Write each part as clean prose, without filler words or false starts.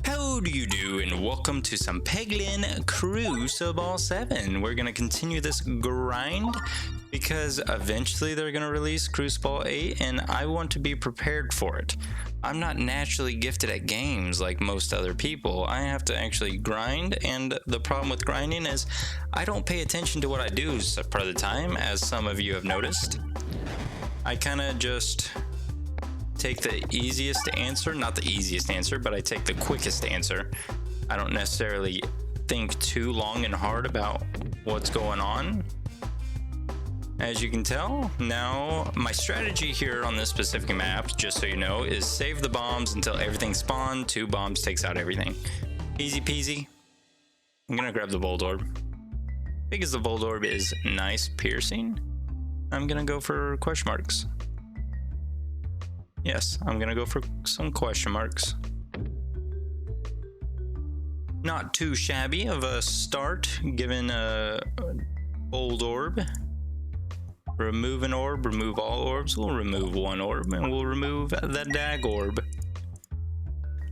How do you do, and welcome to some Peglin Cruciball 7. We're going to continue this grind because eventually they're going to release Cruciball 8 and I want to be prepared for it. I'm not naturally gifted at games like most other people. I have to actually grind, and the problem with grinding is I don't pay attention to what I do part of the time, as some of you have noticed. I kind of just take the easiest answer, not the easiest answer, but I take the quickest answer. I don't necessarily think too long and hard about what's going on. As you can tell, now my strategy here on this specific map, just so you know, is save the bombs until everything spawned. 2 bombs takes out everything. Easy peasy. I'm gonna grab the Bouldorb. Because the Bouldorb is nice piercing, I'm gonna go for question marks. Yes, I'm gonna go for some question marks. Not too shabby of a start, given a Bouldorb. Remove an orb, remove all orbs. We'll remove 1 orb, and we'll remove the dag orb.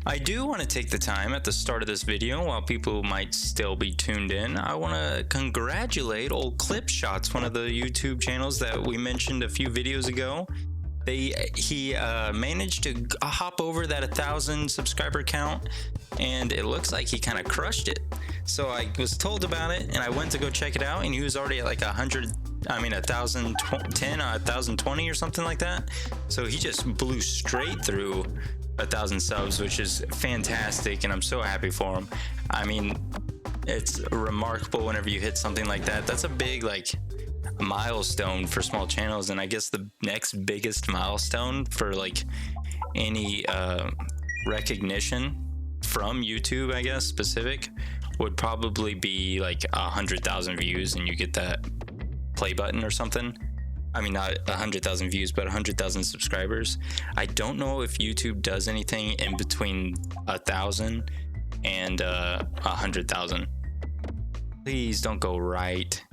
I do want to take the time at the start of this video, while people might still be tuned in, I want to congratulate old Clip Shots, one of the YouTube channels that we mentioned a few videos ago. He managed to hop over that 1,000 subscriber count, and it looks like he kind of crushed it. So I was told about it, and I went to go check it out, and he was already at like 1,010, 1,020 or something like that. So he just blew straight through 1,000 subs, which is fantastic, and I'm so happy for him. I mean, it's remarkable whenever you hit something like that. That's a big milestone for small channels, and I guess the next biggest milestone for like any recognition from YouTube, I guess specific, would probably be like 100,000 views and you get that play button or something. I mean, not 100,000 views, but 100,000 subscribers. I don't know if YouTube does anything in between 1,000 and 100,000. Please don't go right.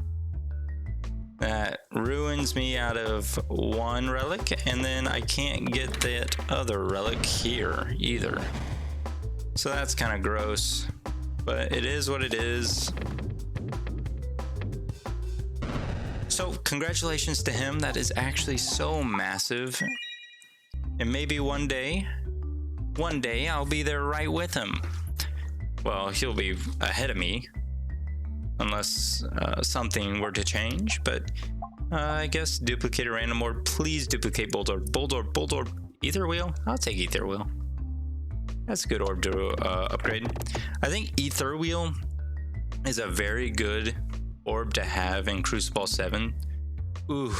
That ruins me out of 1 relic, and then I can't get that other relic here either. So that's kind of gross, but it is what it is. So congratulations to him. That is actually so massive. And maybe one day I'll be there right with him. Well, he'll be ahead of me, unless something were to change, but I guess duplicate a random orb. Please duplicate Bouldorb. Bouldorb. Ether wheel? I'll take ether wheel. That's a good orb to upgrade. I think ether wheel is a very good orb to have in Cruciball 7. Ooh.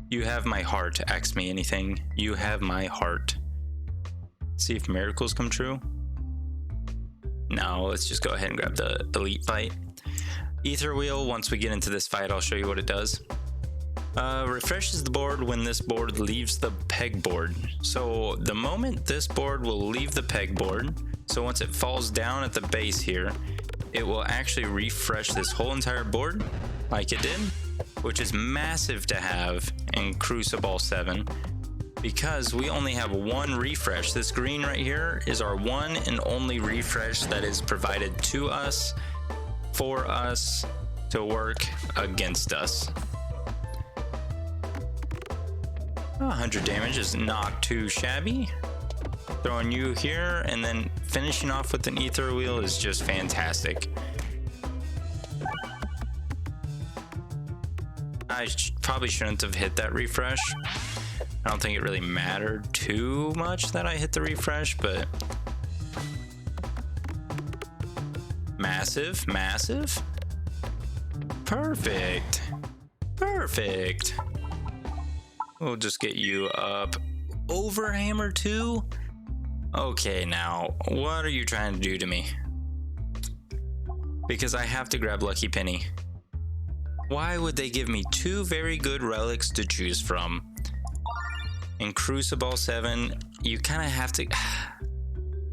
You have my heart. Ask me anything. You have my heart. See if miracles come true. No, let's just go ahead and grab the elite fight. Ether wheel, once we get into this fight, I'll show you what it does. Refreshes the board when this board leaves the pegboard. So the moment this board will leave the pegboard, so once it falls down at the base here, it will actually refresh this whole entire board like it did, which is massive to have in Cruciball 7. Because we only have 1 refresh. This green right here is our 1 and only refresh that is provided to us, for us to work against us. 100 damage is not too shabby. Throwing you here and then finishing off with an ether wheel is just fantastic. I probably shouldn't have hit that refresh. I don't think it really mattered too much that I hit the refresh, but massive. Perfect. We'll just get you up. Overhammer too? Okay, now, what are you trying to do to me? Because I have to grab Lucky Penny. Why would they give me 2 very good relics to choose from? In Cruciball 7, you kind of have to...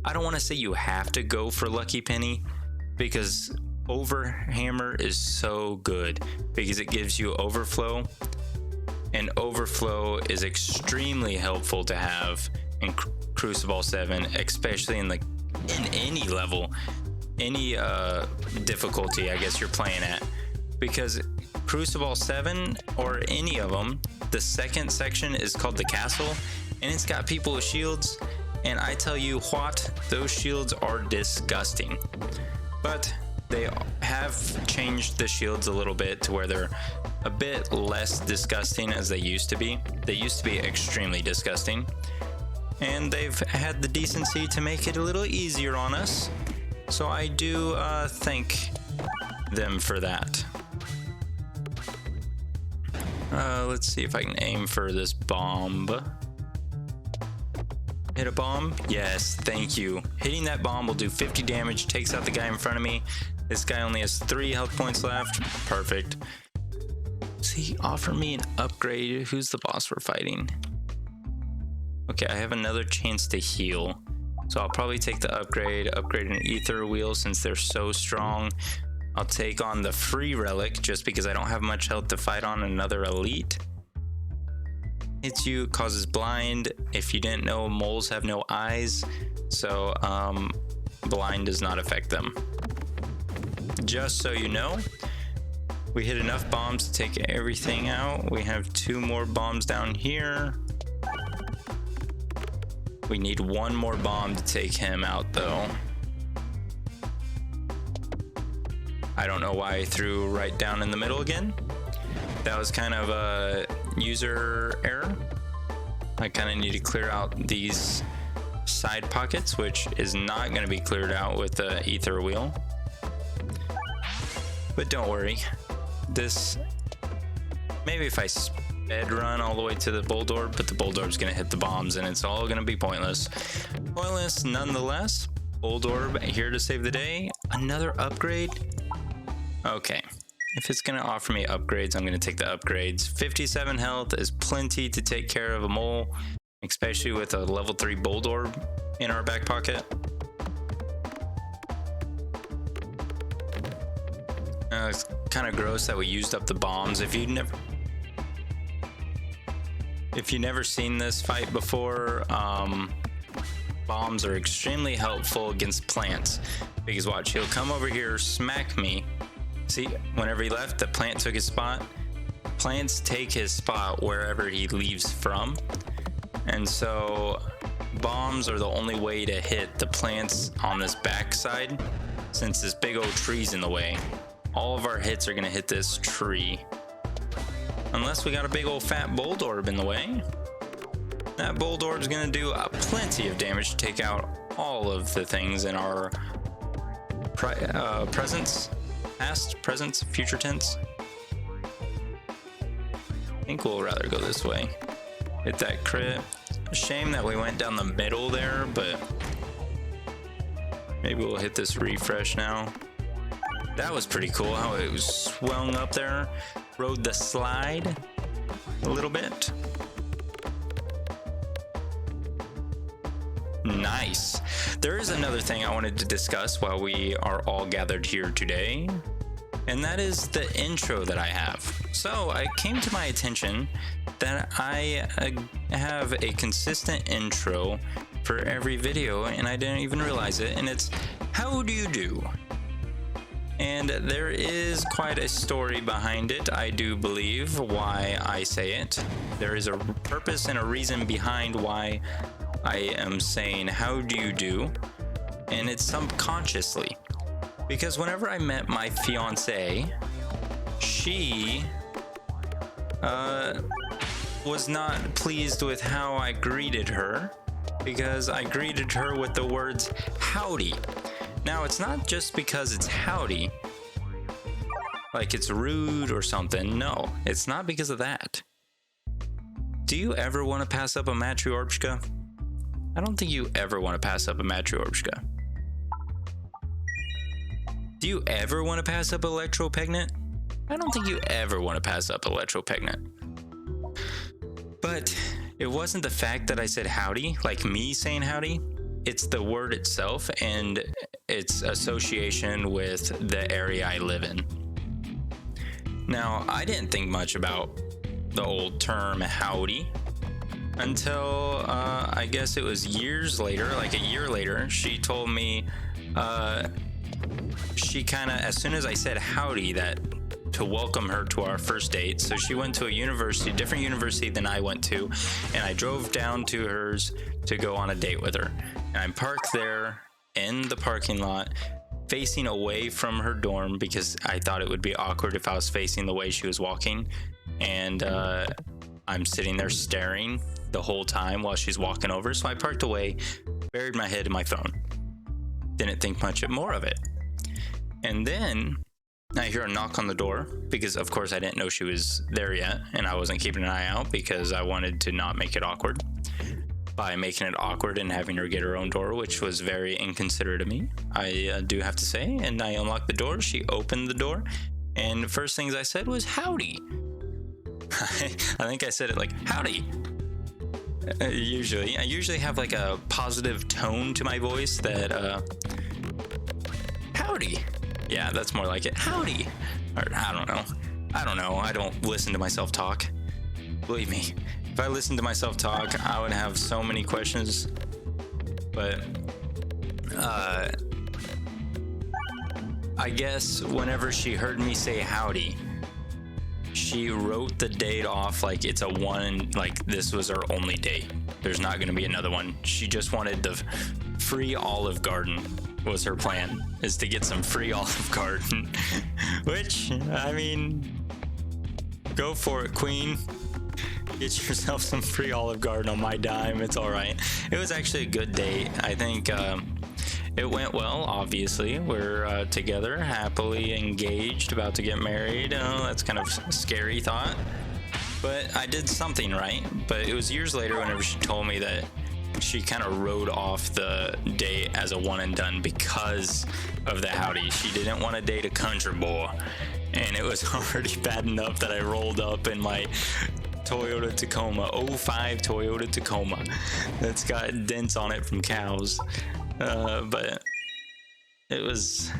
I don't want to say you have to go for Lucky Penny, because Overhammer is so good, because it gives you overflow, and overflow is extremely helpful to have in Cruciball 7, especially in the in any level, any difficulty I guess you're playing at, because Cruciball 7 or any of them, the second section is called the castle, and it's got people with shields, and I tell you what, those shields are disgusting. But they have changed the shields a little bit to where they're a bit less disgusting as they used to be. They used to be extremely disgusting, and they've had the decency to make it a little easier on us. So I do thank them for that. Let's see if I can aim for this bomb. Hit a bomb? Yes, thank you. Hitting that bomb will do 50 damage, takes out the guy in front of me. This guy only has 3 health points left. Perfect. Does he offer me an upgrade? Who's the boss we're fighting? Okay, I have another chance to heal. So I'll probably take the upgrade an ether wheel since they're so strong. I'll take on the free relic just because I don't have much health to fight on another elite. Hits you, causes blind. If you didn't know, moles have no eyes, so blind does not affect them. Just so you know, we hit enough bombs to take everything out. We have 2 more bombs down here. We need 1 more bomb to take him out though. I don't know why I threw right down in the middle again. That was kind of a user error. I kind of need to clear out these side pockets, which is not going to be cleared out with the ether wheel. But don't worry. This, maybe if I sped run all the way to the Bouldorb, but the Bouldorb's going to hit the bombs and it's all going to be pointless. Pointless nonetheless. Bouldorb here to save the day. Another upgrade. Okay, if it's gonna offer me upgrades, I'm gonna take the upgrades. 57 health is plenty to take care of a mole, especially with a level 3 Bouldorb in our back pocket. It's kind of gross that we used up the bombs. If you never seen this fight before, bombs are extremely helpful against plants. Because watch, he'll come over here, smack me. See, whenever he left, the plant took his spot. Plants take his spot wherever he leaves from. And so bombs are the only way to hit the plants on this backside, since this big old tree's in the way. All of our hits are gonna hit this tree. Unless we got a big old fat Bouldorb in the way. That Bouldorb's gonna do plenty of damage to take out all of the things in our presence. Past, present, future tense. I think we'll rather go this way. Hit that crit. Shame that we went down the middle there, but maybe we'll hit this refresh now. That was pretty cool how it was swung up there. Rode the slide a little bit. Nice. There is another thing I wanted to discuss while we are all gathered here today, and that is the intro that I have. So it came to my attention that I have a consistent intro for every video, and I didn't even realize it, and it's "How do you do?" And there is quite a story behind it, I do believe, why I say it. There is a purpose and a reason behind why I am saying "How do you do?" And it's subconsciously. Because whenever I met my fiance, she was not pleased with how I greeted her, because I greeted her with the words "howdy." Now, it's not just because it's howdy, like it's rude or something. No, it's not because of that. Do you ever want to pass up a Matryoshka? I don't think you ever want to pass up a Matryoshka. Do you ever want to pass up Electropegnant? I don't think you ever want to pass up Electropegnant. But it wasn't the fact that I said howdy, like me saying howdy. It's the word itself and its association with the area I live in. Now, I didn't think much about the old term howdy until I guess it was years later, like a year later, she told me she kind of, as soon as I said howdy, that to welcome her to our first date. So she went to a university, different university than I went to, and I drove down to hers to go on a date with her. And I'm parked there in the parking lot, facing away from her dorm because I thought it would be awkward if I was facing the way she was walking. And I'm sitting there staring the whole time while she's walking over. So I parked away, buried my head in my phone. Didn't think much more of it. And then I hear a knock on the door because, of course, I didn't know she was there yet. And I wasn't keeping an eye out because I wanted to not make it awkward by making it awkward and having her get her own door, which was very inconsiderate of me, I do have to say. And I unlocked the door. She opened the door. And the first things I said was, howdy. I think I said it like, howdy. I usually have like a positive tone to my voice that, howdy. Yeah, that's more like it. Howdy. Or I don't know. I don't listen to myself talk. Believe me, if I listened to myself talk, I would have so many questions. But I guess whenever she heard me say howdy, she wrote the date off like it's a one, like this was our only date. There's not going to be another one. She just wanted the free Olive Garden was her plan, is to get some free Olive Garden. Which, I mean, go for it, queen. Get yourself some free Olive Garden on my dime. It's all right. It was actually a good date. I think it went well, obviously. We're together, happily engaged, about to get married. That's kind of a scary thought. But I did something right. But it was years later whenever she told me that she kind of wrote off the date as a one and done because of the howdy. She didn't want to date a country boy. And it was already bad enough that I rolled up in my Toyota Tacoma, 05 Toyota Tacoma. That's got dents on it from cows. But it was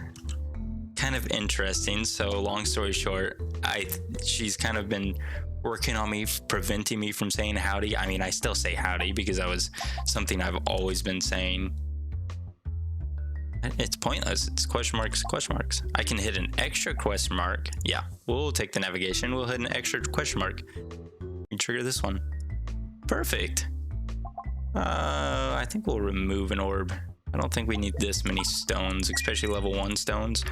kind of interesting. So long story short, she's kind of been working on me, preventing me from saying howdy. I mean, I still say howdy because that was something I've always been saying. It's pointless. It's question marks. I can hit an extra question mark. Yeah, we'll take the navigation. We'll hit an extra question mark. We trigger this one. Perfect. I think we'll remove an orb. I don't think we need this many stones, especially level 1 stones.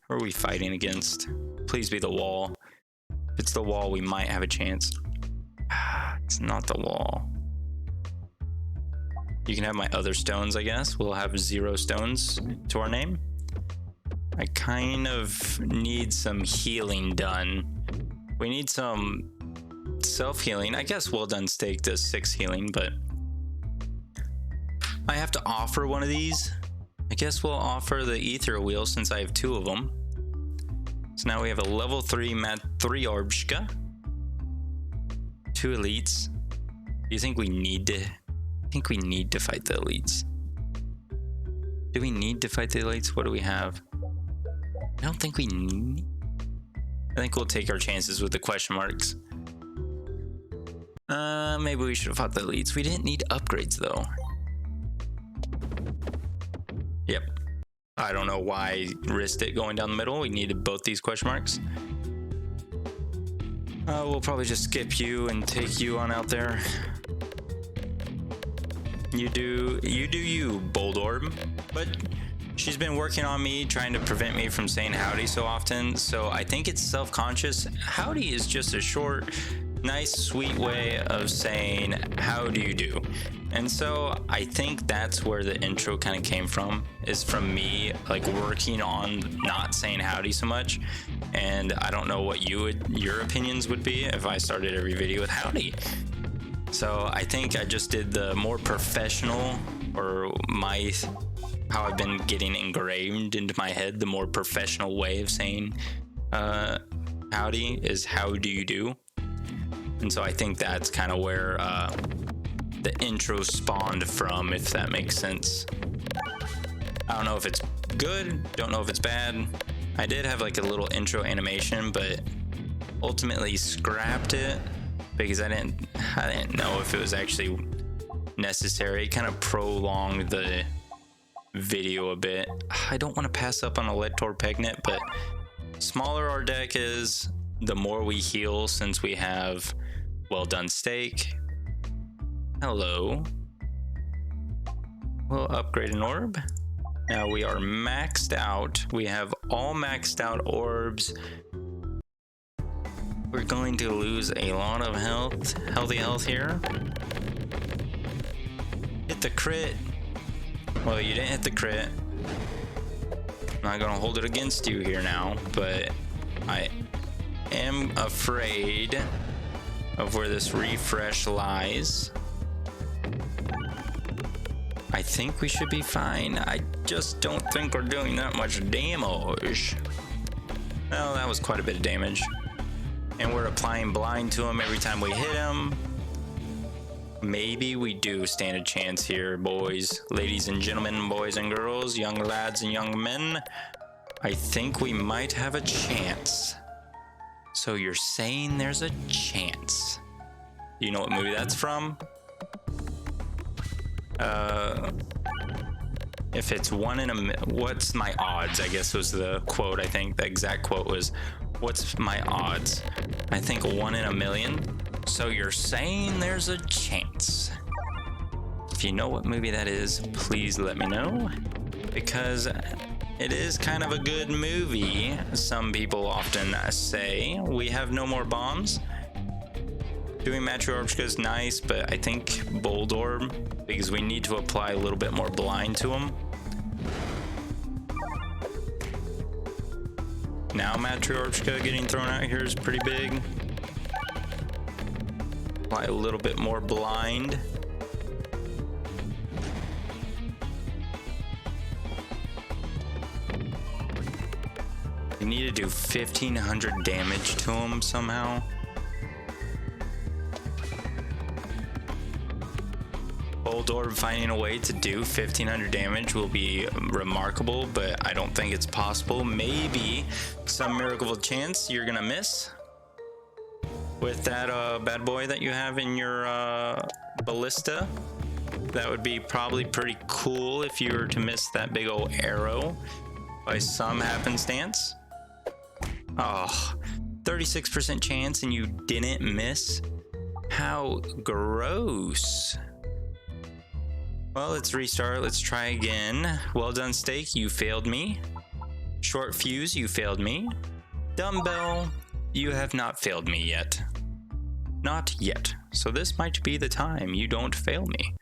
Who are we fighting against? Please be the wall. If it's the wall, we might have a chance. It's not the wall. You can have my other stones, I guess. We'll have 0 stones to our name. I kind of need some healing done. We need some self-healing. I guess Well Done Steak does 6 healing, but I have to offer one of these. I guess we'll offer the ether wheel since I have 2 of them. So now we have a level 3 Mat 3 Orbshka. 2 elites. Do you think we need to? I think we need to fight the elites. Do we need to fight the elites? What do we have? I don't think we need. I think we'll take our chances with the question marks. Maybe we should have fought the elites. We didn't need upgrades though. Yep. I don't know why I risked it going down the middle. We needed both these question marks. We'll probably just skip you and take you on out there. You do you, Bouldorb. But she's been working on me, trying to prevent me from saying howdy so often. So I think it's self-conscious. Howdy is just a short, nice, sweet way of saying how do you do. And so I think that's where the intro kind of came from, is from me like working on not saying howdy so much. And I don't know what your opinions would be if I started every video with howdy. So I think I just did the more professional, or how I've been getting ingrained into my head, the more professional way of saying howdy is how do you do. And so I think that's kind of where the intro spawned from, if that makes sense. I don't know if it's good, don't know if it's bad. I did have like a little intro animation, but ultimately scrapped it because I didn't know if it was actually necessary. It kind of prolonged the video a bit. I don't want to pass up on a Lead-Tor Pegnet, but smaller our deck is, the more we heal, since we have Well Done Steak. Hello. We'll upgrade an orb. Now we are maxed out. We have all maxed out orbs. We're going to lose a lot of healthy health here. Hit the crit. Well, you didn't hit the crit. I'm not gonna hold it against you here now, but I am afraid of where this refresh lies. I think we should be fine. I just don't think we're doing that much damage. Well, that was quite a bit of damage. And we're applying blind to him every time we hit him. Maybe we do stand a chance here, boys, ladies and gentlemen, boys and girls, young lads and young men. I think we might have a chance. So you're saying there's a chance? You know what movie that's from? If it's one in a what's my odds, I guess was the quote. I think the exact quote was, what's my odds? I think 1 in a million. So you're saying there's a chance. If you know what movie that is, please let me know, because it is kind of a good movie. Some people often say. We have no more bombs. Doing Matryoshka is nice, but I think Bouldorb, because we need to apply a little bit more blind to him. Now Matryoshka getting thrown out here is pretty big. Apply a little bit more blind. We need to do 1500 damage to him somehow. Bouldorb finding a way to do 1500 damage will be remarkable, but I don't think it's possible. Maybe some miracle chance you're gonna miss with that bad boy that you have in your ballista. That would be probably pretty cool if you were to miss that big old arrow by some happenstance. Oh, 36% chance and you didn't miss? How gross. Well, let's restart. Let's try again. Well done, Steak. You failed me. Short Fuse, you failed me. Dumbbell, you have not failed me yet. Not yet. So this might be the time you don't fail me.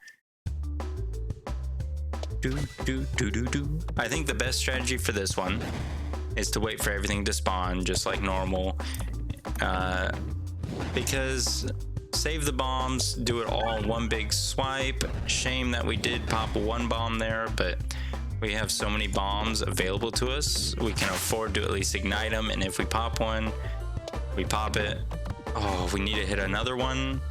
I think the best strategy for this one is to wait for everything to spawn just like normal. Because save the bombs, do it all in one big swipe. Shame that we did pop one bomb there, but we have so many bombs available to us. We can afford to at least ignite them, and if we pop one, we pop it. Oh, we need to hit another one.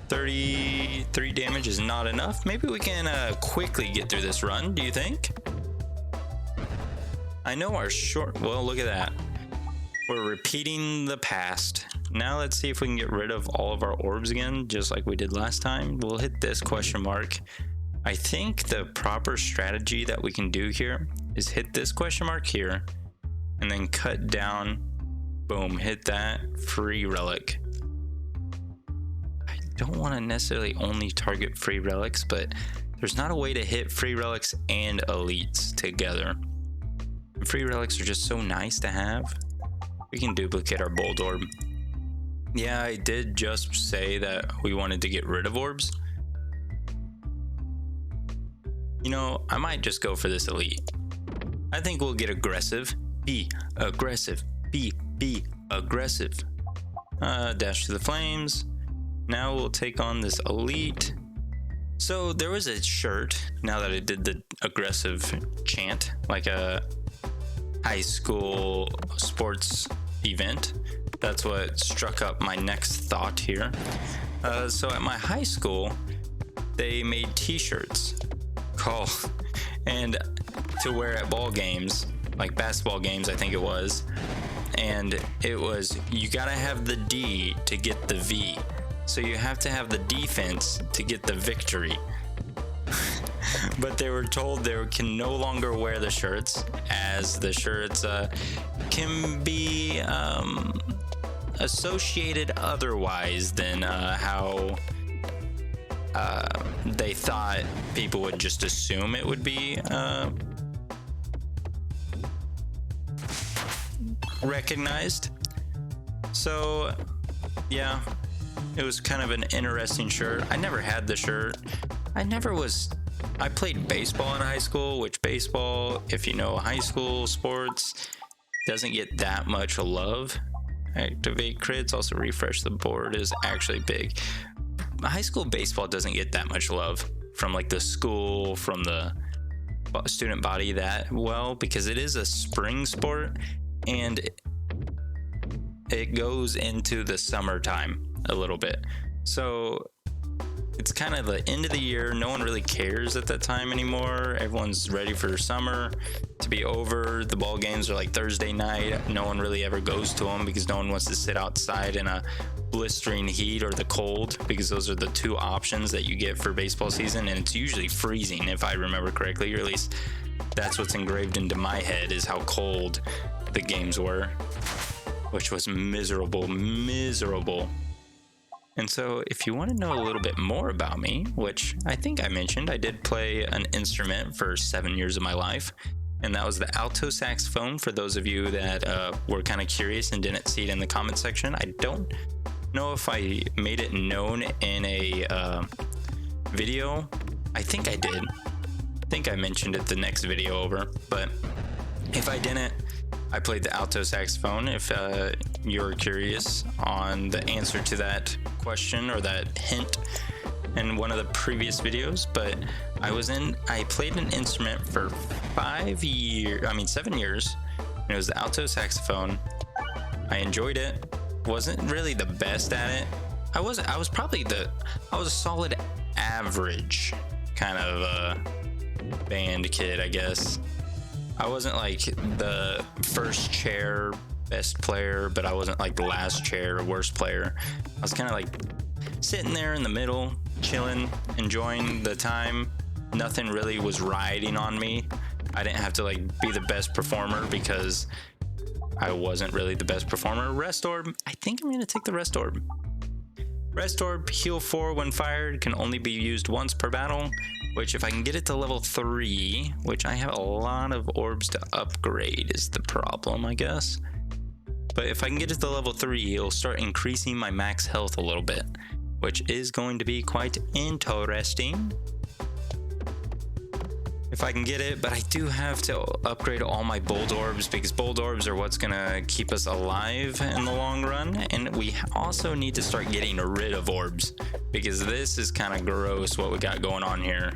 33 damage is not enough. Maybe we can quickly get through this run, do you think? I know our short... Well, look at that. We're repeating the past. Now let's see if we can get rid of all of our orbs again, just like we did last time. We'll hit this question mark. I think the proper strategy that we can do here is hit this question mark here, and then cut down. Boom, hit that free relic. I don't want to necessarily only target free relics, but there's not a way to hit free relics and elites together. Free relics are just so nice to have. We can duplicate our Bouldorb. Yeah, I did just say that we wanted to get rid of orbs. You know, I might just go for this elite. I think we'll get aggressive. Be aggressive. Be aggressive. Dash to the flames. Now we'll take on this elite. So there was a shirt, now that I did the aggressive chant, like a high school sports event. That's what struck up my next thought here. So at my high school, they made t-shirts and to wear at ball games, like basketball games, I think it was. And it was, you gotta have the D to get the V. So you have to have the defense to get the victory. But they were told they can no longer wear the shirts, as the shirts can be associated otherwise than how they thought people would just assume it would be recognized. So yeah, it was kind of an interesting shirt. I never had the shirt. I played baseball in high school, which baseball, if you know high school sports, doesn't get that much love. Activate crits, also refresh the board is actually big. High school baseball doesn't get that much love from like the school, from the student body that well, because it is a spring sport and it goes into the summertime a little bit. So it's kind of the end of the year. No one really cares at that time anymore. Everyone's ready for summer to be over. The ball games are like Thursday night. No one really ever goes to them because no one wants to sit outside in a blistering heat or the cold, because those are the two options that you get for baseball season, and it's usually freezing if I remember correctly, or at least that's what's engraved into my head is how cold the games were, which was miserable. And so if you want to know a little bit more about me, which I think I mentioned, I did play an instrument for 7 years of my life, and that was the alto saxophone. For those of you that were kind of curious and didn't see it in the comment section, I don't know if I made it known in a video. I think I did. I think I mentioned it the next video over, but if I didn't, I played the alto saxophone. If you're curious on the answer to that question or that hint in one of the previous videos, but I played an instrument for 7 years, and it was the alto saxophone. I enjoyed it. Wasn't really the best at it. I was a solid average kind of band kid, I guess. I wasn't like the first chair best player, but I wasn't like the last chair worst player. I was kind of like sitting there in the middle, chilling, enjoying the time. Nothing really was riding on me. I didn't have to like be the best performer because I wasn't really the best performer. Rest orb, I think I'm gonna take the rest orb. Rest orb, heal 4 when fired, can only be used once per battle, which if I can get it to level 3, which I have a lot of orbs to upgrade is the problem, I guess. But if I can get it to level 3, it'll start increasing my max health a little bit, which is going to be quite interesting if I can get it. But I do have to upgrade all my Bouldorbs, because Bouldorbs are what's gonna keep us alive in the long run. And we also need to start getting rid of orbs, because this is kind of gross what we got going on here.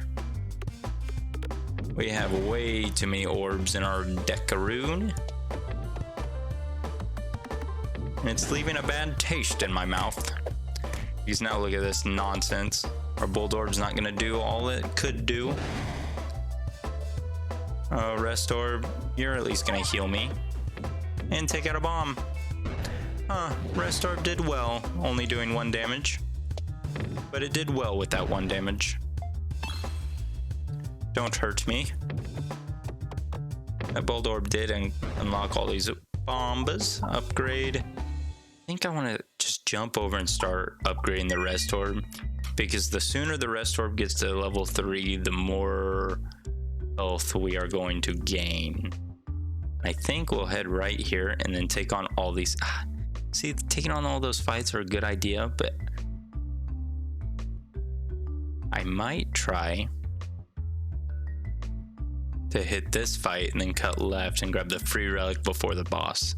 We have way too many orbs in our deckaroon, and it's leaving a bad taste in my mouth. Because now look at this nonsense. Our Bouldor's not gonna do all it could do. Rest orb, you're at least gonna heal me and take out a bomb. Rest orb did well, only doing 1 damage, but it did well with that 1 damage. Don't hurt me. That Bouldorb did unlock all these bombs. Upgrade. I think I want to just jump over and start upgrading the rest orb, because the sooner the rest orb gets to level 3, the more health we are going to gain. I think we'll head right here and then take on all these. See, taking on all those fights are a good idea, but I might try to hit this fight and then cut left and grab the free relic before the boss.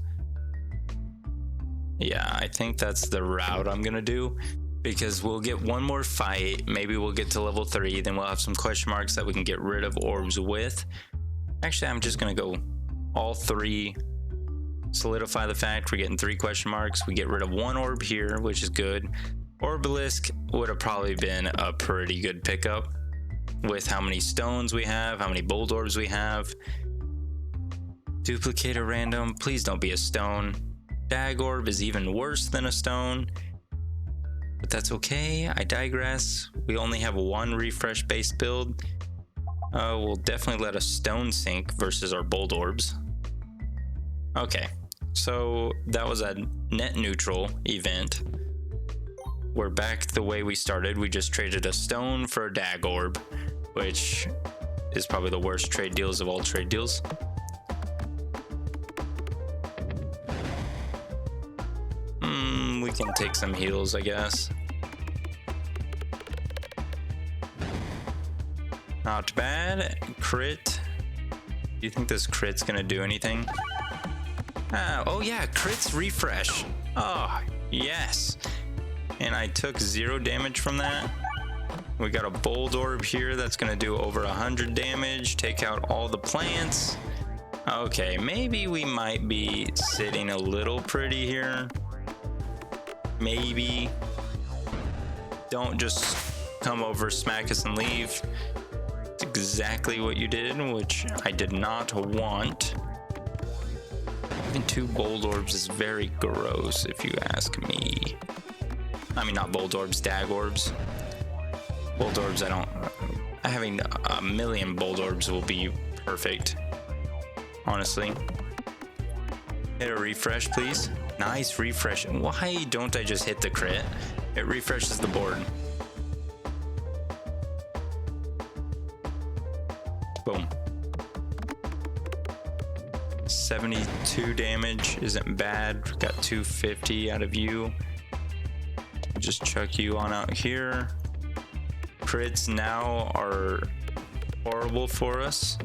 Yeah, I think that's the route I'm gonna do, because we'll get one more fight, maybe we'll get to level 3, then we'll have some question marks that we can get rid of orbs with. Actually, I'm just gonna go all 3, solidify the fact we're getting 3 question marks. We get rid of 1 orb here, which is good. Orbalisk would have probably been a pretty good pickup with how many stones we have, how many Bouldorbs we have. Duplicator random, please don't be a stone. Dag orb is even worse than a stone. But that's okay, I digress. We only have one refresh based build. We'll definitely let a stone sink versus our Bouldarbs. Okay, so that was a net neutral event. We're back the way we started. We just traded a stone for a dag orb, which is probably the worst trade deals of all trade deals. We can take some heals, I guess. Not bad. Crit. Do you think this crit's gonna do anything? Oh yeah, crits refresh. Oh, yes. And I took 0 damage from that. We got a Bouldorb here that's gonna do over 100 damage. Take out all the plants. Okay, maybe we might be sitting a little pretty here. Maybe. Don't just come over, smack us, and leave. It's exactly what you did, which I did not want. Having 2 Bouldarbs is very gross, if you ask me. I mean, not Bouldarbs, dag orbs. Bouldarbs, having a million Bouldarbs will be perfect, honestly. Hit a refresh, please. Nice refresh. Why don't I just hit the crit? It refreshes the board. Boom. 72 damage isn't bad. Got 250 out of you. Just chuck you on out here. Crits now are horrible for us,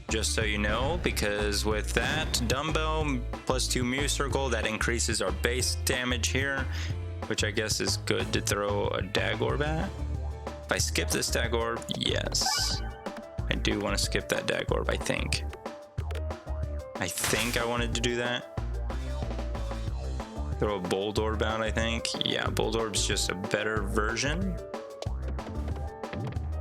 just so you know, because with that dumbbell plus 2 Mew Circle, that increases our base damage here, which I guess is good to throw a dag orb at. If I skip this dag orb, yes, I do want to skip that dag orb. I think I wanted to do that. Throw a Bouldorb out, I think. Yeah, Bouldorb's just a better version.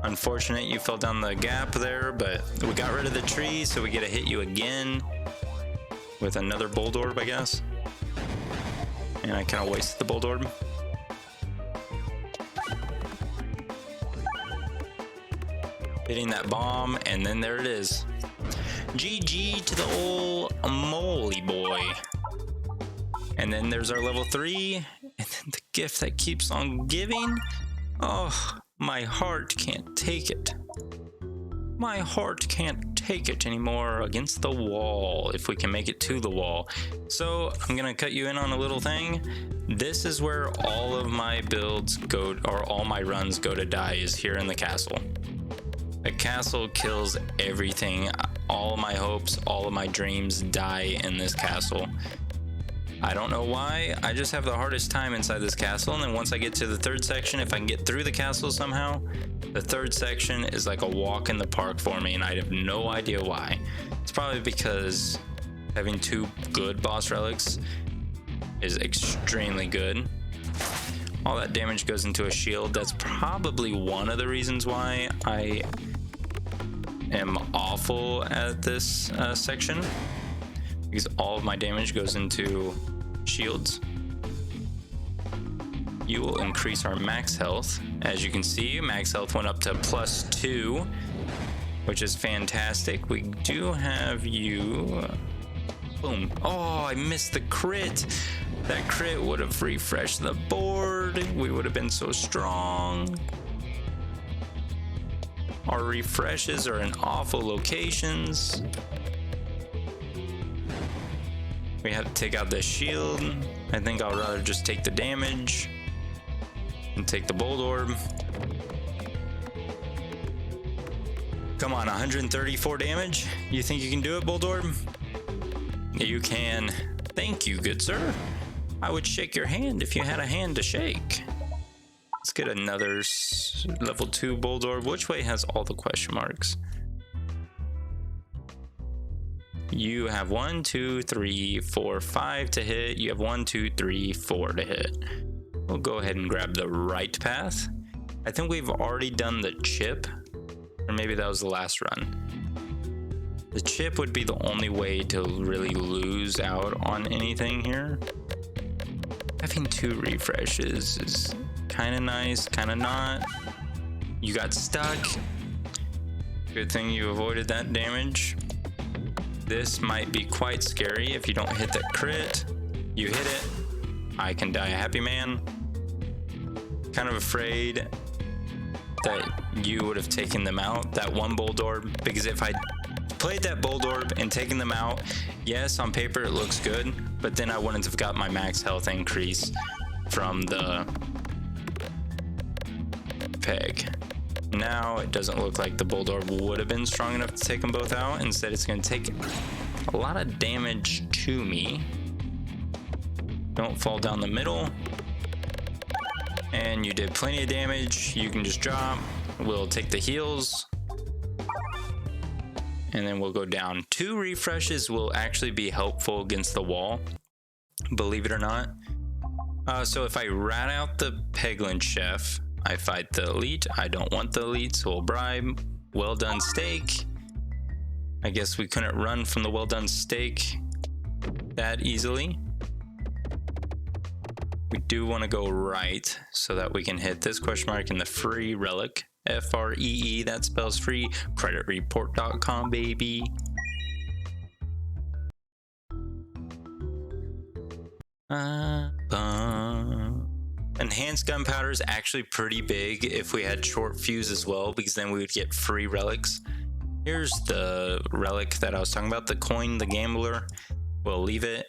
Unfortunate you fell down the gap there, but we got rid of the tree, so we get to hit you again with another Bouldorb, I guess. And I kind of wasted the Bouldorb. Hitting that bomb, and then there it is. GG to the old moly boy. And then there's our level 3, and then the gift that keeps on giving. Oh, my heart can't take it. My heart can't take it anymore. Against the wall, if we can make it to the wall. So I'm gonna cut you in on a little thing. This is where all of my builds go, or all my runs go to die, is here in the castle. The castle kills everything. All of my hopes, all of my dreams die in this castle. I don't know why, I just have the hardest time inside this castle, and then once I get to the 3rd section, if I can get through the castle somehow, the 3rd section is like a walk in the park for me, and I have no idea why. It's probably because having 2 good boss relics is extremely good. All that damage goes into a shield. That's probably one of the reasons why I am awful at this section, because all of my damage goes into shields. You will increase our max health. As you can see, max health went up to +2, which is fantastic. We do have you. Boom. Oh, I missed the crit. That crit would have refreshed the board. We would have been so strong. Our refreshes are in awful locations. We have to take out the shield. I think I'll rather just take the damage and take the Bouldorb. Come on, 134 damage. You think you can do it, Bouldorb? You can. Thank you, good sir. I would shake your hand if you had a hand to shake. Let's get another level 2 Bouldorb. Which way has all the question marks? You have 1, 2, 3, 4, 5 to hit. You have 1, 2, 3, 4 to hit. We'll go ahead and grab the right path. I think we've already done the chip, or maybe that was the last run. The chip would be the only way to really lose out on anything here. Having 2 refreshes is kind of nice, kind of not. You got stuck. Good thing you avoided that damage. This might be quite scary if you don't hit that crit. You hit it. I can die a happy man. Kind of afraid that you would have taken them out, that one Bouldorb, because if I played that Bouldorb and taken them out, yes, on paper it looks good, but then I wouldn't have got my max health increase from the peg. Now it doesn't look like the Bouldorb would have been strong enough to take them both out. Instead, it's going to take a lot of damage to me. Don't fall down the middle. And you did plenty of damage. You can just drop. We'll take the heals. And then we'll go down. 2 refreshes will actually be helpful against the wall, believe it or not. So if I rat out the Peglin chef, I fight the elite. I don't want the elite, so we'll bribe. Well done steak. I guess we couldn't run from the well done steak that easily. We do want to go right so that we can hit this question mark in the free relic. FREE, that spells free. Creditreport.com, baby. Enhanced gunpowder is actually pretty big if we had short fuse as well, because then we would get free relics. Here's the relic that I was talking about, the coin, the gambler. We'll leave it.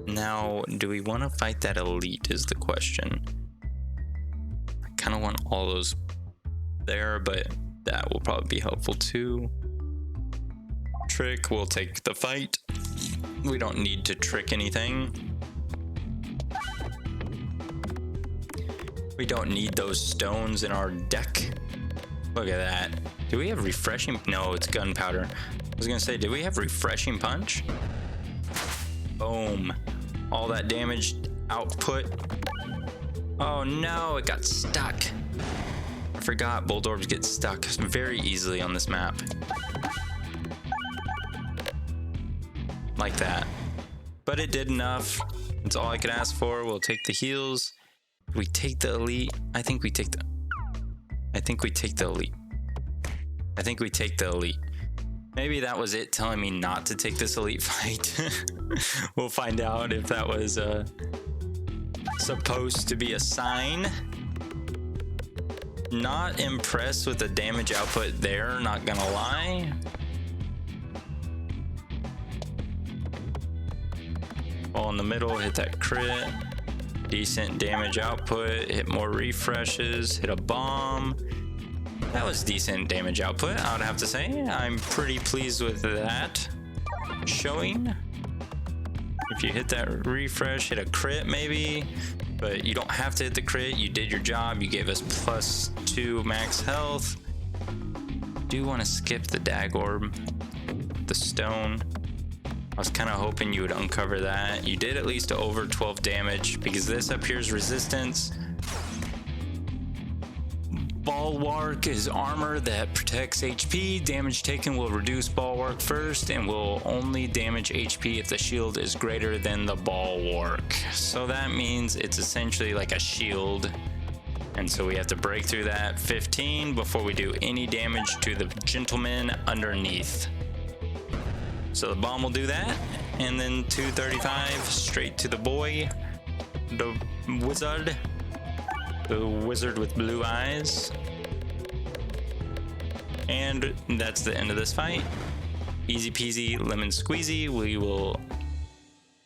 Now, do we want to fight that elite is the question. I kind of want all those there, but that will probably be helpful too. Trick, we'll take the fight. We don't need to trick anything. We don't need those stones in our deck. Look at that. Do we have refreshing? No, it's gunpowder. I was gonna say, do we have refreshing punch? Boom. All that damage output. Oh no, it got stuck. I forgot Bouldorbs get stuck very easily on this map. Like that. But it did enough. That's all I could ask for. We'll take the heals. We take the elite. I think we take the elite. Maybe that was it telling me not to take this elite fight. We'll find out if that was supposed to be a sign. Not impressed with the damage output there, not gonna lie. Ball in the middle, hit that crit. Decent damage output, hit more refreshes, hit a bomb. That was decent damage output, I would have to say. I'm pretty pleased with that showing. If you hit that refresh, hit a crit maybe, but you don't have to hit the crit. You did your job. You gave us +2 max health. Do want to skip the dag orb, the stone. I was kind of hoping you would uncover that. You did at least over 12 damage because this up here is resistance. Bulwark is armor that protects HP. Damage taken will reduce Bulwark first and will only damage HP if the shield is greater than the Bulwark. So that means it's essentially like a shield. And so we have to break through that 15 before we do any damage to the gentleman underneath. So the bomb will do that. And then 235 straight to the boy, the wizard. The wizard with blue eyes. And that's the end of this fight. Easy peasy lemon squeezy. We will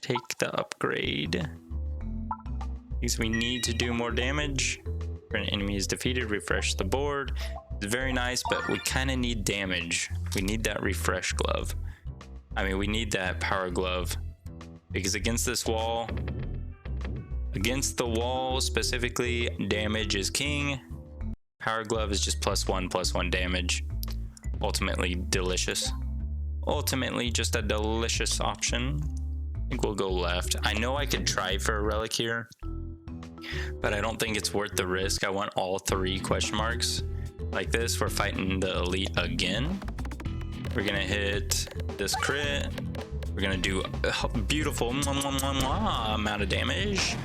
take the upgrade because we need to do more damage. When an enemy is defeated, refresh the board. It's very nice, but we kind of need damage. We need that refresh glove. I mean, we need that power glove because against this wall, against the wall specifically, damage is king. Power glove is just +1/+1 damage. Ultimately delicious. Ultimately just a delicious option. I think we'll go left. I know I could try for a relic here, but I don't think it's worth the risk. I want all 3 question marks. Like this, we're fighting the elite again. We're gonna hit this crit. We're gonna do a beautiful amount of damage.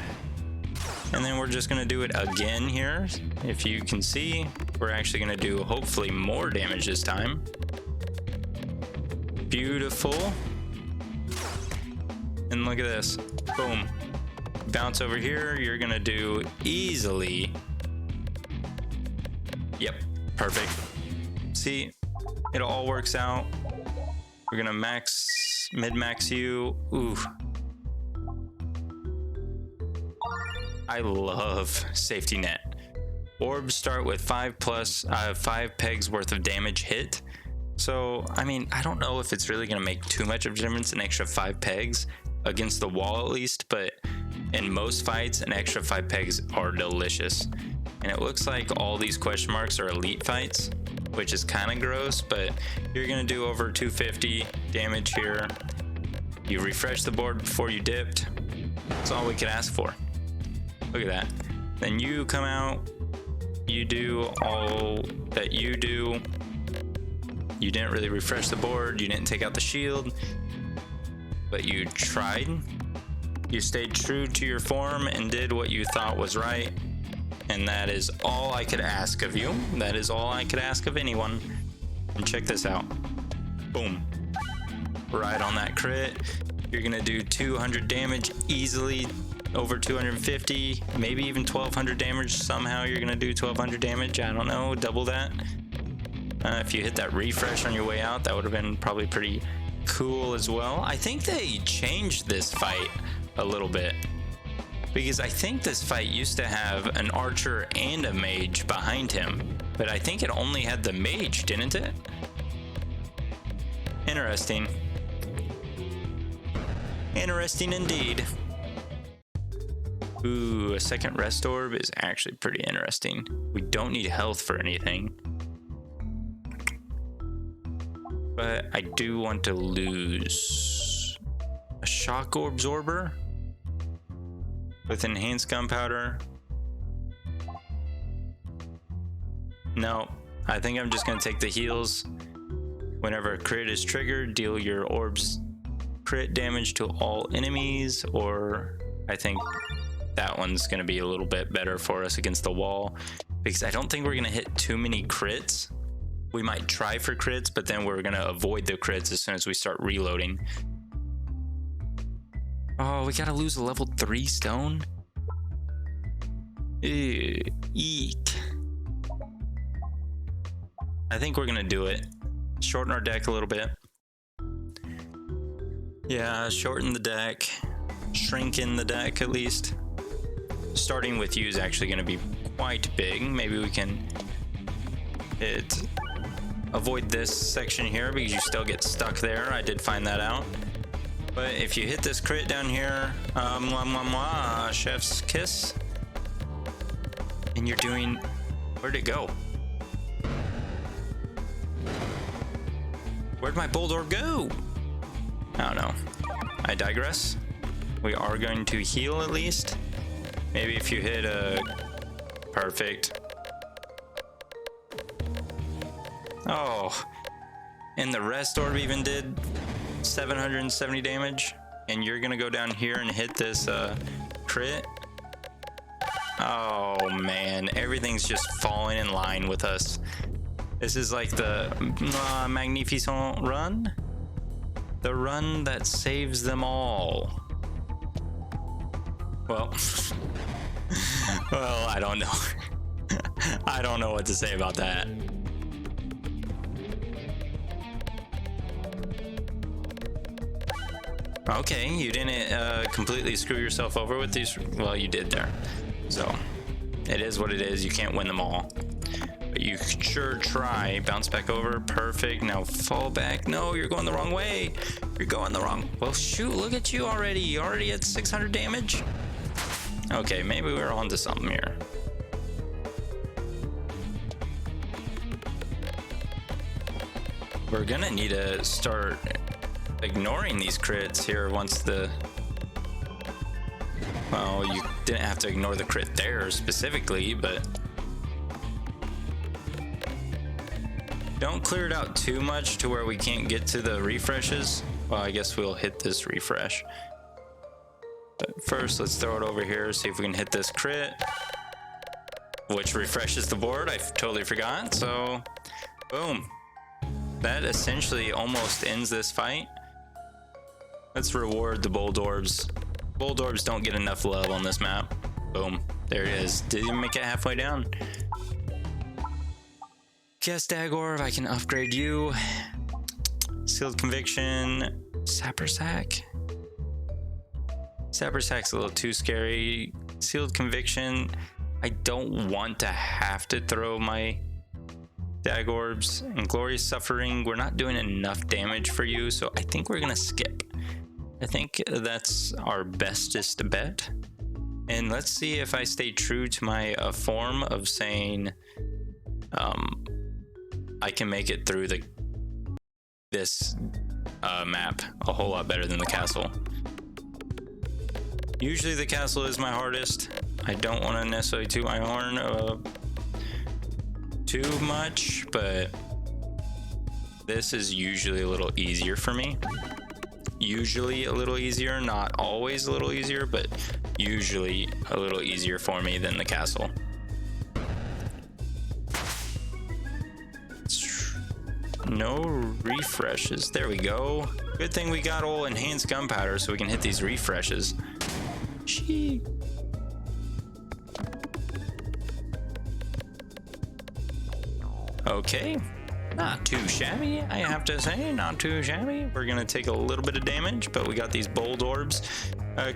And then we're just gonna do it again here. If you can see, we're actually gonna do hopefully more damage this time. Beautiful. And look at this, boom. Bounce over here, you're gonna do easily. Yep, perfect. See, it all works out. We're gonna mid-max you. Ooh. I love safety net. Orbs start with 5 pegs worth of damage hit. So, I mean, I don't know if it's really gonna make too much of a difference, an extra 5 pegs against the wall at least, but in most fights, an extra 5 pegs are delicious. And it looks like all these question marks are elite fights, which is kind of gross, but you're gonna do over 250 damage here. You refresh the board before you dipped. That's all we could ask for. Look at that. Then you come out, you do all that you do. You didn't really refresh the board, you didn't take out the shield, but you tried. You stayed true to your form and did what you thought was right. And that is all I could ask of you. That is all I could ask of anyone. And check this out. Boom. Right on that crit. You're gonna do 200 damage easily, over 250, maybe even 1200 damage. Somehow you're gonna do 1200 damage. I don't know, double that. If you hit that refresh on your way out, that would have been probably pretty cool as well. I think they changed this fight a little bit, because I think this fight used to have an archer and a mage behind him, but I think it only had the mage, didn't it? Interesting. Interesting indeed. Ooh, a second rest orb is actually pretty interesting. We don't need health for anything, but I do want to lose a shock absorber with enhanced gunpowder. No, I think I'm just gonna take the heals. Whenever a crit is triggered, deal your orbs crit damage to all enemies, or I think that one's gonna be a little bit better for us against the wall, because I don't think we're gonna hit too many crits. We might try for crits, but then we're gonna avoid the crits as soon as we start reloading. Oh, we gotta lose a level 3 stone? Ew, eek. I think we're gonna do it. Shorten our deck a little bit. Yeah, shorten the deck. Shrink in the deck at least. Starting with you is actually gonna be quite big. Maybe we can avoid this section here because you still get stuck there. I did find that out. But if you hit this crit down here, chef's kiss, and you're doing, where'd it go? Where'd my Bouldorb go? I don't know. I digress. We are going to heal at least. Maybe if you hit a perfect. Oh, and the rest orb even did 770 damage, and you're gonna go down here and hit this crit. Oh man, everything's just falling in line with us. This is like the magnificent run, the run that saves them all. Well, well, I don't know. I don't know what to say about that. Okay, you didn't completely screw yourself over with these. Well, you did there. So it is what it is. You can't win them all, but you could sure try. Bounce back over. Perfect. Now fall back. No, you're going the wrong way. You're going the wrong. Well, shoot, look at you already. You already at 600 damage. Okay, maybe we're onto something here. We're gonna need to start ignoring these crits here once the... Well, you didn't have to ignore the crit there specifically, but... Don't clear it out too much to where we can't get to the refreshes. Well, I guess we'll hit this refresh. But first, let's throw it over here, see if we can hit this crit, which refreshes the board. I totally forgot. So, boom. That essentially almost ends this fight. Let's reward the Bouldarbs. Bouldarbs don't get enough love on this map. Boom. There it is. Didn't even make it halfway down. Guess Dagorb, I can upgrade you. Sealed Conviction. Sapper Sack. Sapper Sack's a little too scary. Sealed Conviction. I don't want to have to throw my Dagorbs. And Glorious Suffering, we're not doing enough damage for you, so I think we're gonna skip. I think that's our bestest bet. And let's see if I stay true to my form of saying I can make it through this map a whole lot better than the castle. Usually the castle is my hardest. I don't want to necessarily toot my horn too much, but this is usually a little easier for me. Usually a little easier, not always a little easier, but usually a little easier for me than the castle. No refreshes. There we go. Good thing we got all enhanced gunpowder so we can hit these refreshes. Gee. Okay. Not too shabby, I have to say. Not too shabby. We're gonna take a little bit of damage, but we got these Bouldarbs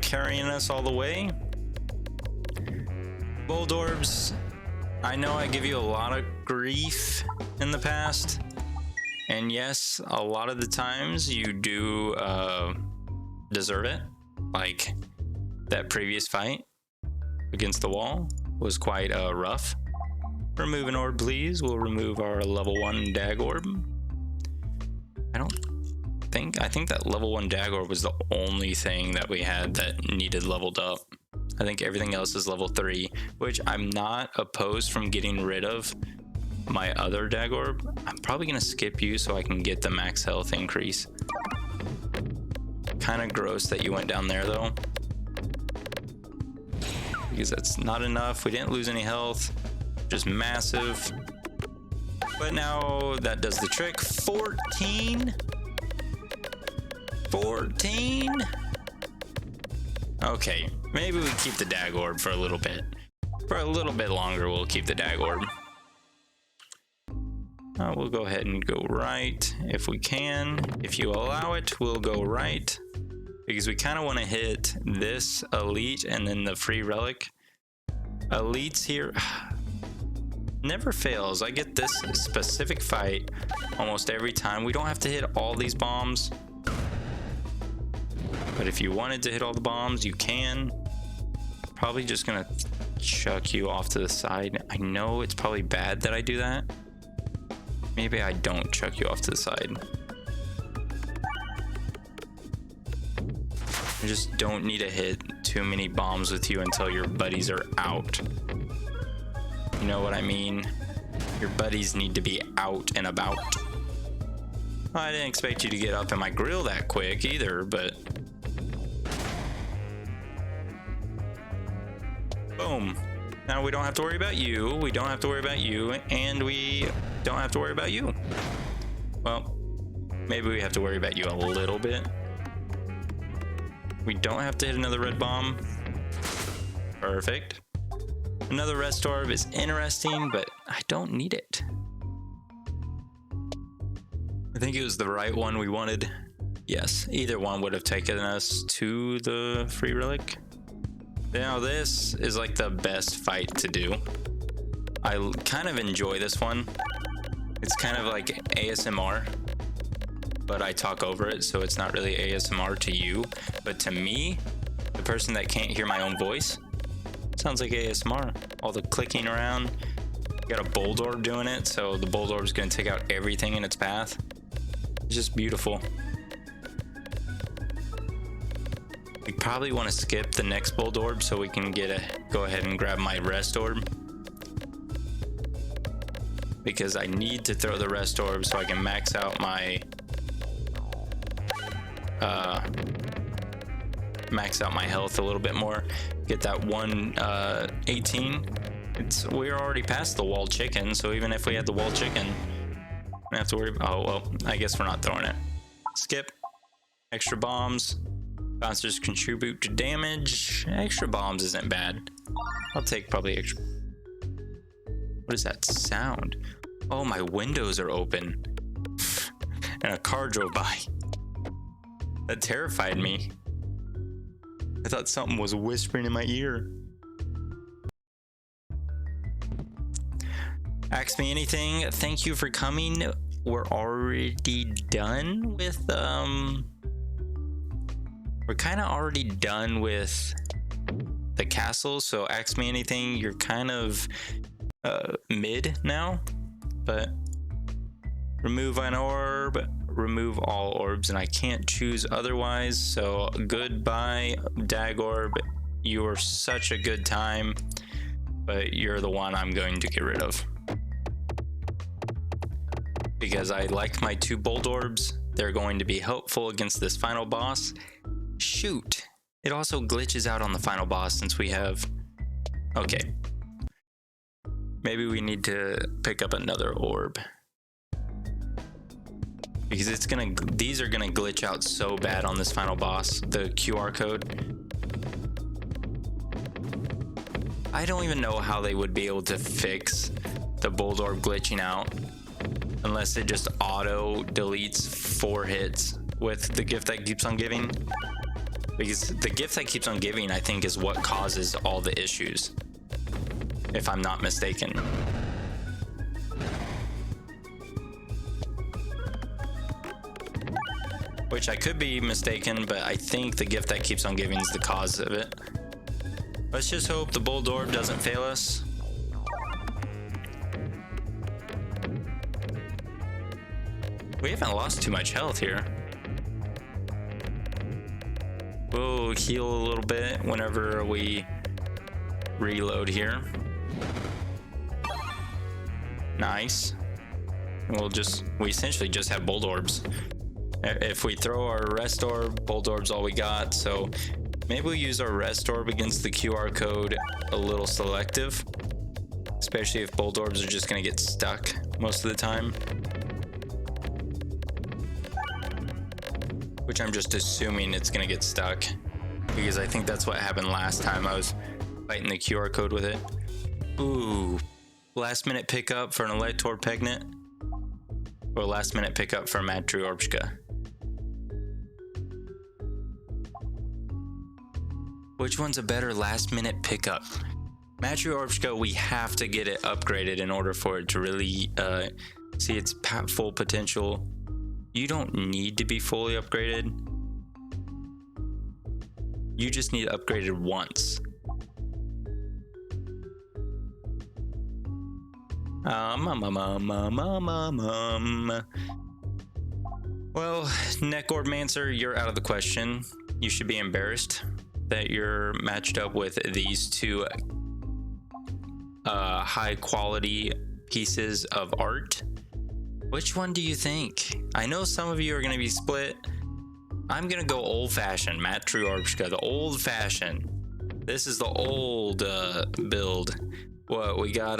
carrying us all the way. Bouldarbs, I know I give you a lot of grief in the past. And yes, a lot of the times you do deserve it. Like that previous fight against the wall was quite rough. Remove an orb, please. We'll remove our level 1 Dagorb. I think that level 1 Dagorb was the only thing that we had that needed leveled up. I think everything else is level 3, which I'm not opposed from getting rid of my other Dagorb. I'm probably gonna skip you so I can get the max health increase. Kind of gross that you went down there though, because that's not enough. We didn't lose any health, just massive. But now that does the trick. 14. Okay, maybe we keep the Dagorb for a little bit. For a little bit longer, we'll keep the Dagorb. We'll go ahead and go right if we can. If you allow it, we'll go right, because we kind of want to hit this elite and then the free relic. Elites here never fails. I get this specific fight almost every time. We don't have to hit all these bombs, but if you wanted to hit all the bombs, you can. Probably just gonna chuck you off to the side. I know it's probably bad that I do that. Maybe I don't chuck you off to the side. I just don't need to hit too many bombs with you until your buddies are out. You know what I mean? Your buddies need to be out and about. Well, I didn't expect you to get up in my grill that quick either, but... Boom. Now we don't have to worry about you, we don't have to worry about you, and we don't have to worry about you. Well, maybe we have to worry about you a little bit. We don't have to hit another red bomb. Perfect. Another rest orb is interesting, but I don't need it. I think it was the right one we wanted. Yes, either one would have taken us to the free relic. Now this is like the best fight to do. I kind of enjoy this one. It's kind of like ASMR, but I talk over it, so it's not really ASMR to you. But to me, the person that can't hear my own voice, it sounds like ASMR. All the clicking around. You got a Bouldorb doing it, so the Bouldorb is going to take out everything in its path. It's just beautiful. We probably want to skip the next Bouldorb so we can go ahead and grab my rest orb, because I need to throw the rest orb so I can max out my max out my health a little bit more. Get that 118. We're already past the walled chicken, so even if we had the walled chicken, we don't have to worry. Oh well, I guess we're not throwing it. Skip. Extra bombs. Monsters contribute to damage. Extra bombs isn't bad. I'll take probably extra. What is that sound? Oh, my windows are open. And a car drove by. That terrified me. I thought something was whispering in my ear. Ask me anything. Thank you for coming. We're already done with we're kind of already done with the castle, so ask me anything. You're kind of mid now, but remove an orb, remove all orbs, and I can't choose otherwise, so goodbye Dag Orb. You are such a good time, but you're the one I'm going to get rid of because I like my 2 Bouldorbs. They're going to be helpful against this final boss. Shoot, it also glitches out on the final boss since we have... Okay, maybe we need to pick up another orb because it's gonna, these are gonna glitch out so bad on this final boss, the QR code. I don't even know how they would be able to fix the Bouldorb glitching out unless it just auto deletes 4 hits with the gift that keeps on giving, because the gift that keeps on giving I think is what causes all the issues, if I'm not mistaken. Which I could be mistaken, but I think the gift that keeps on giving is the cause of it. Let's just hope the Bouldorb doesn't fail us. We haven't lost too much health here. We'll heal a little bit whenever we reload here. Nice. We essentially just have Bouldorbs. If we throw our rest orb, Bouldorb's all we got, so maybe we'll use our rest orb against the QR code a little selective, especially if Bouldorbs are just gonna get stuck most of the time. Which I'm just assuming it's gonna get stuck, because I think that's what happened last time I was fighting the QR code with it. Ooh, last minute pickup for an Elector Pegnit, or last minute pickup for Matryorbshka. Which one's a better last minute pickup? Matryorbshka, we have to get it upgraded in order for it to really see its full potential. You don't need to be fully upgraded. You just need upgraded once. Well, Neck Orbmancer, you're out of the question. You should be embarrassed that you're matched up with these 2 high quality pieces of art. Which one do you think? I know some of you are going to be split. I'm going to go old-fashioned, Matryorbshka, the old-fashioned. This is the old build. What, we got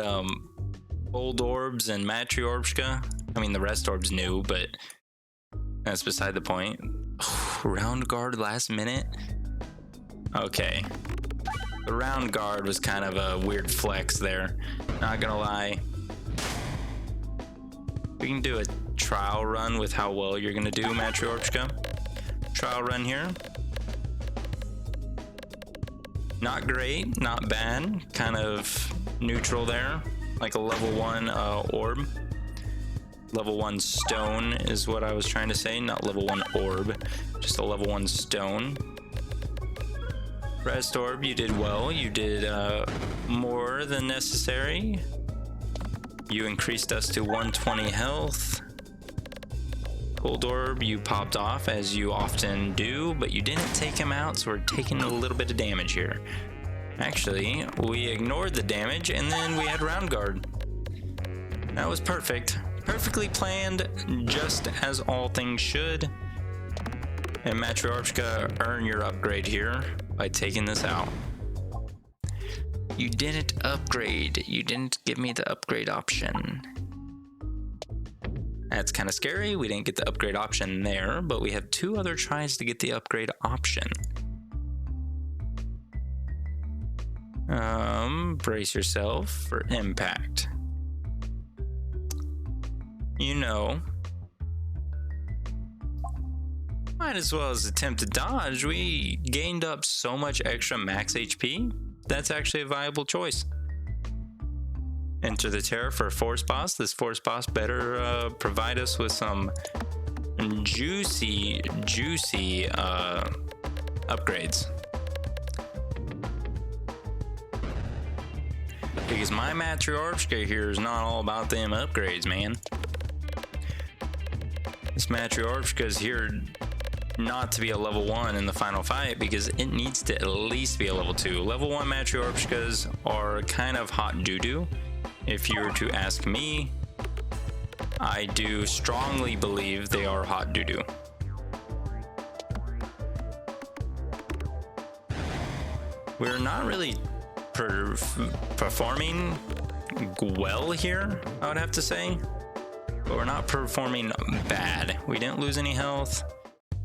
Bouldorb and Matryorbshka. I mean, the rest orb's new, but that's beside the point. Round guard last minute? Okay. The round guard was kind of a weird flex there. Not gonna lie. We can do a trial run with how well you're gonna do, Matryorbshka. Trial run here. Not great, not bad. Kind of neutral there. Like a level 1 orb. Level 1 stone is what I was trying to say, not level 1 orb. Just a level 1 stone. Rest orb, you did well. You did more than necessary. You increased us to 120 health. Bouldorb, you popped off as you often do, but you didn't take him out, so we're taking a little bit of damage here. Actually, we ignored the damage and then we had round guard. That was perfect. Perfectly planned, just as all things should. And Matryoshka, earn your upgrade here by taking this out. You didn't upgrade. You didn't give me the upgrade option. That's kind of scary. We didn't get the upgrade option there, but we have 2 other tries to get the upgrade option. Brace yourself for impact. You know, might as well as attempt to dodge. We gained up so much extra max HP. That's actually a viable choice. Enter the Terror for a Force Boss. This Force Boss better provide us with some juicy upgrades. Because my Matryoshka here is not all about them upgrades, man. This Matryoshka is here not to be a level 1 in the final fight because it needs to at least be a level 2. Level 1 Matryoshkas are kind of hot doo-doo. If you were to ask me, I do strongly believe they are hot doo-doo. We're not really performing well here, I would have to say. But we're not performing bad. We didn't lose any health.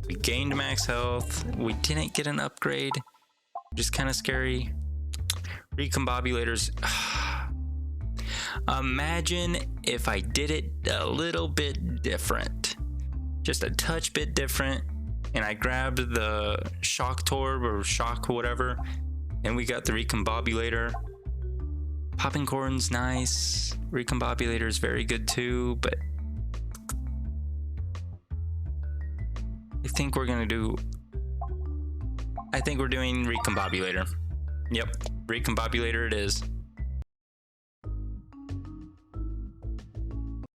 We gained max health. We didn't get an upgrade. Just kind of scary. Recombobulators. Imagine if I did it a little bit different. Just a touch bit different. And I grabbed the shock torb or shock whatever. And we got the recombobulator. Popping corn's nice. Recombobulator is very good too, but I think we're doing recombobulator. Yep, recombobulator it is.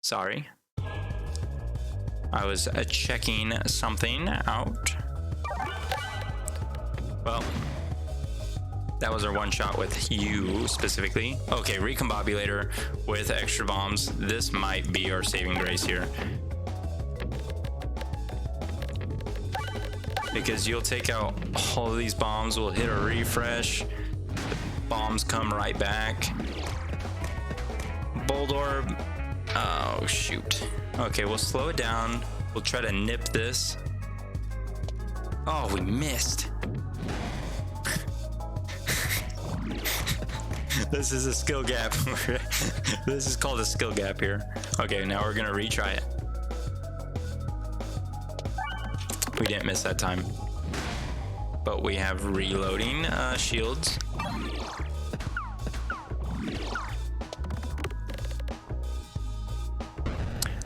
Sorry. I was checking something out. Well, that was our one shot with you specifically. Okay, recombobulator with extra bombs. This might be our saving grace here. Because you'll take out all of these bombs, we'll hit a refresh. The bombs come right back. Bouldorb. Oh, shoot. Okay, we'll slow it down. We'll try to nip this. Oh, we missed. This is a skill gap. This is called a skill gap here. Okay, now we're gonna retry it. We didn't miss that time. But we have reloading shields.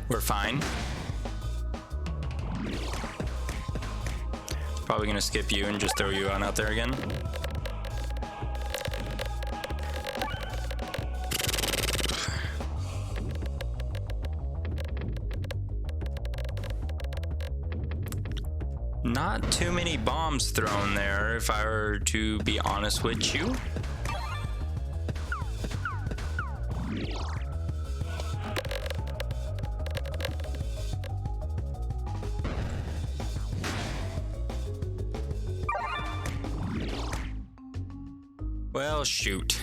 We're fine. Probably gonna skip you and just throw you on out there again. Not too many bombs thrown there, if I were to be honest with you. Well, shoot.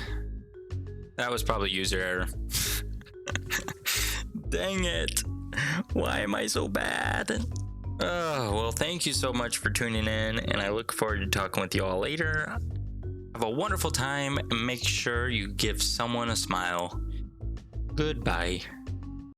That was probably user error. Dang it. Why am I so bad? Oh, well, thank you so much for tuning in, and I look forward to talking with you all later. Have a wonderful time, and make sure you give someone a smile. Goodbye.